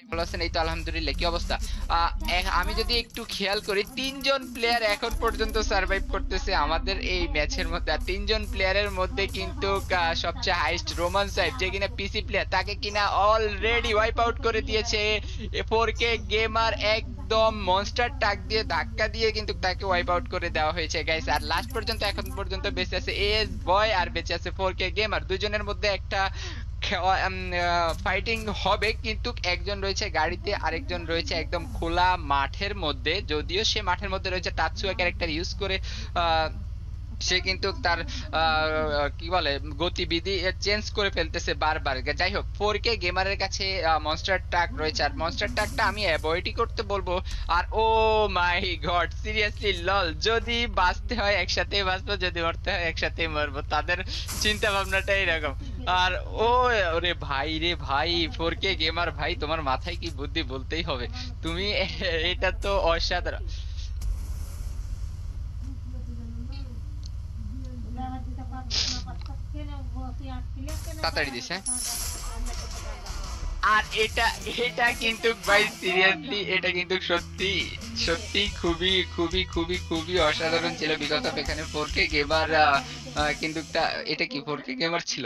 ভালো আছেন? এই তো আলহামদুলিল্লাহ। কি অবস্থা? আমি যদি একটু খেয়াল করি, ৩ জন প্লেয়ার এখন পর্যন্ত সার্ভাইভ করতেছে আমাদের এই ম্যাচের মধ্যে। আর ৩ জন প্লেয়ারের মধ্যে কিন্তু সবচেয়ে হাইয়েস্ট রোমান সাইড, যে কিনা পিসি প্লেয়ার, তাকে কিনা অলরেডি ওয়াইপ আউট করে দিয়েছে 4K গেমার। একদম মনস্টার টাক দিয়ে ধাক্কা দিয়ে কিন্তু তাকে ওয়াইপ আউট করে দেওয়া হয়েছে গাইস। আর লাস্ট পর্যন্ত এখন পর্যন্ত বেঁচে আছে এস বয় আর বেঁচে আছে 4K গেমার। দুজনের মধ্যে একটা ফাইটিং হবে, কিন্তু একজন রয়েছে গাড়িতে, আরেকজন রয়েছে একদম খোলা মাঠের মধ্যে। যদিও সে মাঠের মধ্যে রয়েছে তাৎসুয়া ক্যারেক্টার ইউজ করে, আহ, সে কিন্তু তার কি বলে গতিবিধি চেঞ্জ করে ফেলতেছে বারবার। যাই হোক, 4K গেমারের কাছে মনস্টার ট্রাক রয়েছে, আর মনস্টার ট্রাকটা আমি অ্যাভয়েডই করতে বলবো। আর ও মাই গড, সিরিয়াসলি লল, যদি বাঁচতে হয় একসাথে বাঁচবো, যদি মরতে হয় একসাথে মরবো, তাদের চিন্তা ভাবনাটা এরকম। আর ও, ওরে ভাই রে ভাই, 4K গেমার ভাই, তোমার মাথায় কি বুদ্ধি বলতেই হবে। তুমি এটা তো অসাধারণ। তাড়াতাড়ি দিছে। আর এটা এটা কিন্তু ভাই সিরিয়াসলি, এটা কিন্তু সত্যি সত্যি খুবই খুবই খুবই খুবই অসাধারণ ছিল। বিকজ অফ এখানে 4K গেমার কিন্তু এটা কি 4K গেমার ছিল?